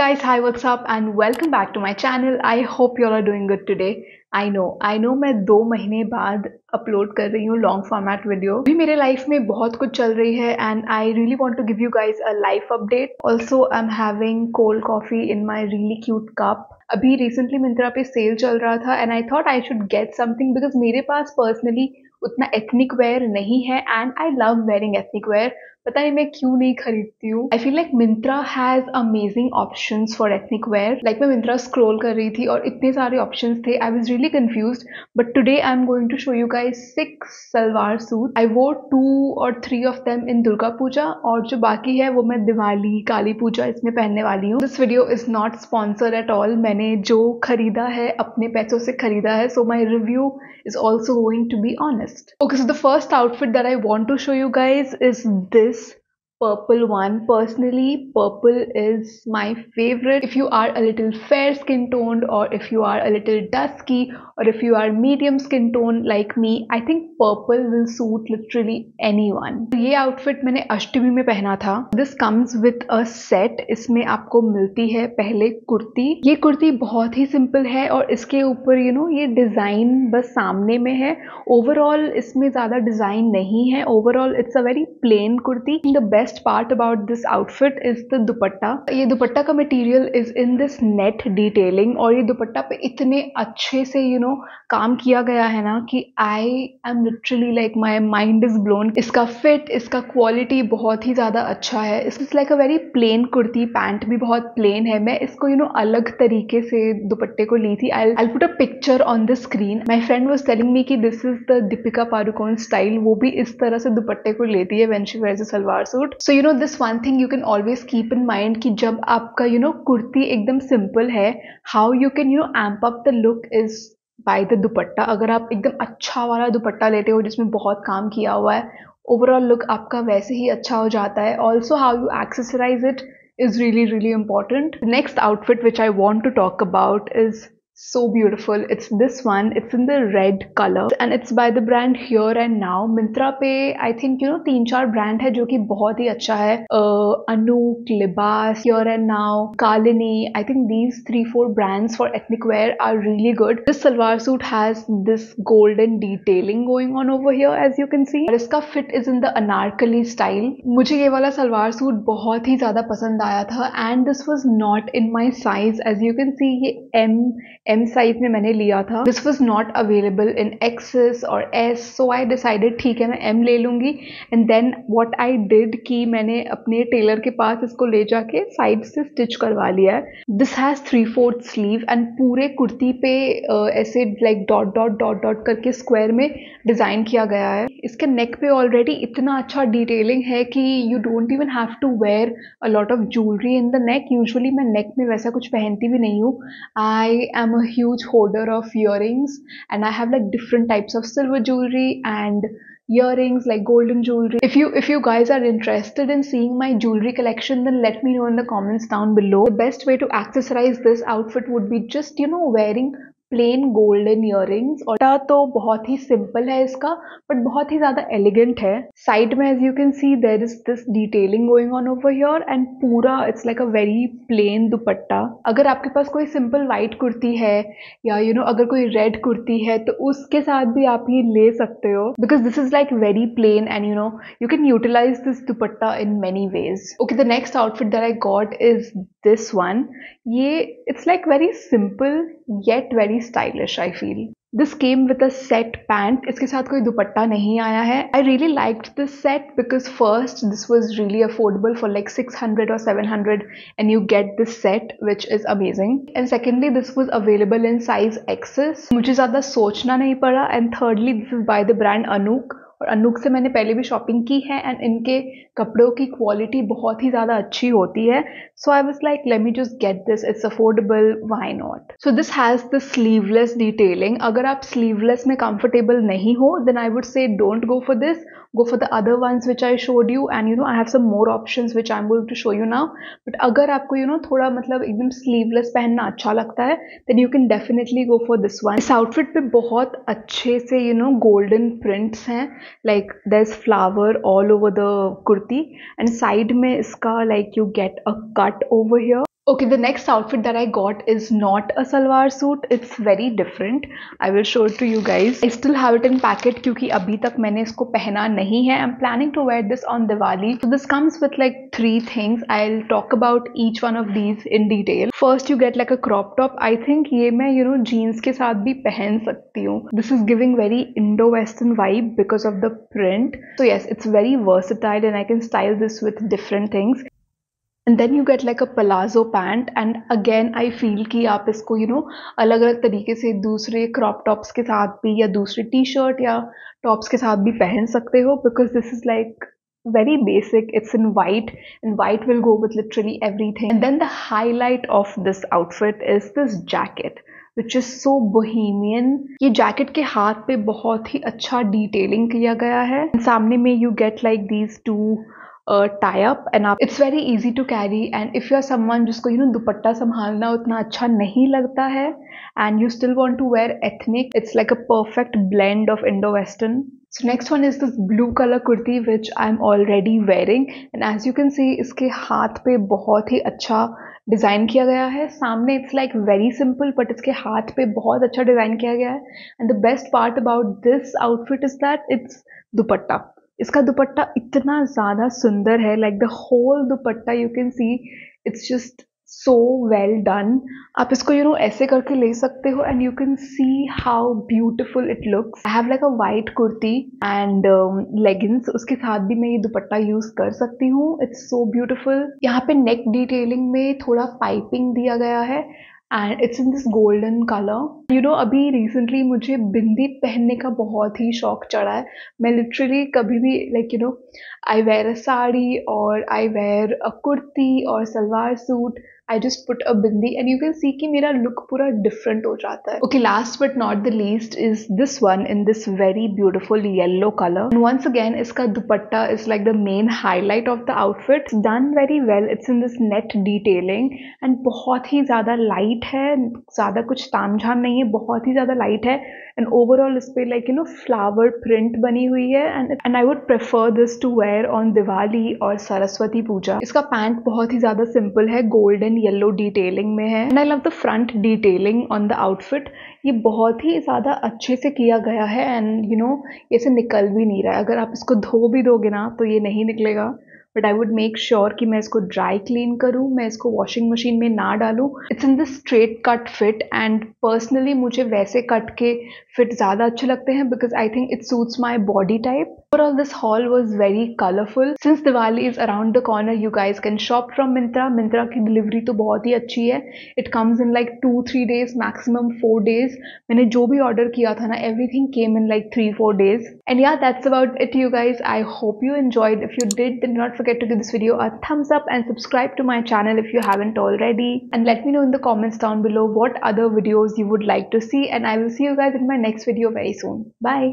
guys, hi, what's up and welcome back to my channel. I hope you all are doing good today. I know मैं 2 महीने बाद upload कर रही हूँ long format video. अभी मेरे लाइफ में बहुत कुछ चल रही है and I really want to give you guys a life update. Also I am having cold coffee in my really cute cup. अभी रिसेंटली मिंत्रा पे सेल चल रहा था and I thought I should get something because मेरे पास personally उतना ethnic wear नहीं है and I love wearing ethnic wear. पता नहीं मैं क्यों नहीं खरीदती हूँ। I feel like Myntra has amazing options for ethnic wear. Like मैं मिंत्रा स्क्रॉल कर रही थी और इतने सारे ऑप्शंस थे, I was really confused. But today I am going to show you guys 6 salwar suit. I wore 2 और 3 of them in Durga Puja और जो बाकी है वो मैं दिवाली, काली पूजा इसमें पहनने वाली हूँ। This video is not sponsored at all. मैंने जो खरीदा है अपने पैसों से खरीदा है, so my review is also going to be honest. Okay, so the first outfit that I want to show you guys is this purple one. Personally, purple is my favorite. If you are a little fair skin toned or if you are a little dusky or if you are medium skin toned like me, I think purple will suit literally anyone. ये outfit मैंने अष्टमी में पहना था. This comes with a set. इसमें आपको मिलती है पहले कुर्ती. ये कुर्ती बहुत ही सिंपल है और इसके ऊपर ये डिजाइन बस सामने में है. ओवरऑल इसमें ज्यादा डिजाइन नहीं है. Overall it's a very plane kurti. The best part about this outfit is the दुपट्टा. ये दुपट्टा का material is in this net detailing और ये दुपट्टा पे इतने अच्छे से काम किया गया है ना कि I am literally like my mind is blown. इसका फिट, इसका क्वालिटी बहुत ही ज्यादा अच्छा है. It's like a very plane kurti. Pant भी बहुत प्लेन है. मैं इसको अलग तरीके से दुपट्टे को ली थी. I'll put a picture on the screen. My friend was telling me कि this is the Deepika Padukone style. वो भी इस तरह से दुपट्टे को लेती है when she wears a salwar suit. So this one thing you can always keep in mind कि जब आपका कुर्ती एकदम सिंपल है, how you can amp up the look is by the दुपट्टा. अगर आप एकदम अच्छा वाला दुपट्टा लेते हो जिसमें बहुत काम किया हुआ है, ओवरऑल लुक आपका वैसे ही अच्छा हो जाता है. Also how you accessorize it is really important. The next outfit which I want to talk about is so beautiful. It's this one. It's in the red color and it's by the brand Here and Now. Myntra पे I think 3-4 brand है जो कि बहुत ही अच्छा है. Anook, Libas, Here and Now, Kalini. I think these 3-4 brands for ethnic wear are really good. This salwar suit has this golden detailing going on over here as you can see. और इसका fit is in the anarkali style. मुझे ये वाला salwar suit बहुत ही ज्यादा पसंद आया था and this was not in my size. As you can see ये M साइज में मैंने लिया था. This was not available in XS और एस, सो आई डिसाइडेड ठीक है मैं M ले लूंगी. And then what I did कि मैंने अपने टेलर के पास इसको ले जाके साइड से स्टिच करवा लिया है. दिस हैज 3/4 स्लीव एंड पूरे कुर्ती पे ऐसे like dot dot dot dot करके स्क्वायर में डिजाइन किया गया है. इसके नेक पे ऑलरेडी इतना अच्छा डिटेलिंग है कि you don't even have to wear a lot of jewellery in the neck. Usually मैं नेक में वैसा कुछ पहनती भी नहीं हूँ. I am a huge hoarder of earrings and I have like different types of silver jewelry and earrings like golden jewelry. If you guys are interested in seeing my jewelry collection, then let me know in the comments down below. The best way to accessorize this outfit would be just wearing plain golden earrings. और तो बहुत ही simple है इसका but बहुत ही ज्यादा elegant है. Side में as you can see there is this detailing going on over here and पूरा it's like a very plain dupatta. अगर आपके पास कोई सिंपल वाइट कुर्ती है या अगर कोई रेड कुर्ती है तो उसके साथ भी आप ये ले सकते हो because this is like very plain and you can utilise this dupatta in many ways. Okay, the next outfit that I got is this one. ये it's like very simple yet very stylish I feel. This came with a set pant. इसके साथ कोई दुपट्टा नहीं आया है. I really liked this set because first this was really affordable for like 600 or 700 and you get this set which is amazing. And secondly this was available in size XS. मुझे ज़्यादा सोचना नहीं पड़ा. And thirdly this is by the brand Anook. और अनूक से मैंने पहले भी शॉपिंग की है एंड इनके कपड़ों की क्वालिटी बहुत ही ज़्यादा अच्छी होती है. So I was like let me just get this. It's affordable, why not. So this has the sleeveless detailing. अगर आप स्लीवलेस में कंफर्टेबल नहीं हो then I would say don't go for this. go for the other ones which I showed you and I have some more options which I'm going to show you now. But अगर आपको थोड़ा मतलब एकदम sleeveless पहनना अच्छा लगता है then you can definitely go for this one. इस outfit पे बहुत अच्छे से golden prints हैं. Like there's flower all over the kurti and side में इसका like you get a cut over here. Okay, the next outfit that I got is not a salwar suit. It's very different. I will show it to you guys. I still have it in packet क्योंकि अभी तक मैंने इसको पहना नहीं है. I'm planning to wear this on Diwali. So this comes with like 3 things. I'll talk about each one of these in detail. First, you get like a crop top. I think ये मैं jeans के साथ भी पहन सकती हूँ. This is giving very Indo-Western vibe because of the print. So yes, it's very versatile and I can style this with different things. And then you get like a palazzo pant, and again I feel कि आप इसको अलग अलग तरीके से दूसरे crop tops के साथ भी या दूसरे टी शर्ट या टॉप्स के साथ भी पहन सकते हो, because this is like very basic. It's in white and white will go with literally everything. And then the highlight of this outfit is this jacket which is so bohemian. ये jacket के हाथ पे बहुत ही अच्छा detailing किया गया है. सामने में you get like these two tie up and it's very easy to carry, and if you are someone जिसको दुपट्टा संभालना उतना अच्छा नहीं लगता है and you still want to wear ethnic, it's like a perfect blend of Indo-Western. So next one is this blue color kurti which I'm already wearing, and as you can see इसके हाथ पे बहुत ही अच्छा design किया गया है. सामने it's like very simple but इसके हाथ पे बहुत अच्छा डिज़ाइन किया गया है. And the best part about this outfit is that it's dupatta. इसका दुपट्टा इतना ज़्यादा सुंदर है, like the whole dupatta you can see it's just so well done. आप इसको ऐसे करके ले सकते हो and you can see how beautiful it looks. I have like a white kurti and leggings, उसके साथ भी मैं ये दुपट्टा यूज कर सकती हूँ. It's so beautiful. यहाँ पे नेक डिटेलिंग में थोड़ा पाइपिंग दिया गया है and it's in this golden colour. अभी रिसेंटली मुझे बिंदी पहनने का बहुत ही शौक चढ़ा है. मैं लिटरली कभी भी लाइक आई वेयर अ साड़ी और आई वेयर अ कुर्ती और salwar suit, I just put a bindi and you can see कि मेरा look पूरा different हो जाता है. Okay, last but not the least is this one in this very beautiful yellow color. And once again, इसका दुपट्टा is like the main highlight of the outfit. It's done very well. It's in this net detailing and बहुत ही ज़्यादा light है. ज़्यादा कुछ तामझाम नहीं है, बहुत ही ज़्यादा light है. And overall इस पे like flower print बनी हुई है. And I would prefer this to wear on Diwali और सरस्वती पूजा. इसका पैंट बहुत ही ज़्यादा simple है, golden येलो डिटेलिंग में है. And I love the front detailing on the outfit. ये बहुत ही ज़्यादा अच्छे से किया गया है एंड ये से निकल भी नहीं रहा है. अगर आप इसको धो भी दोगे ना तो ये नहीं निकलेगा, but I would make sure कि मैं इसको ड्राई क्लीन करूँ, मैं इसको वॉशिंग मशीन में ना डालूँ. It's in this straight cut fit and personally मुझे वैसे कट के फिट ज़्यादा अच्छे लगते हैं because I think it suits my body type. Overall, this haul was very colorful. Since Diwali is around the corner, you guys can shop from Myntra. Myntra की delivery तो बहुत ही अच्छी है. It comes in like 2-3 days, maximum 4 days. मैंने जो भी order किया था ना, everything came in like 3-4 days. And yeah, that's about it, you guys. I hope you enjoyed. If you did, then do not forget to give this video a thumbs up and subscribe to my channel if you haven't already. And let me know in the comments down below what other videos you would like to see. And I will see you guys in my next video very soon. Bye.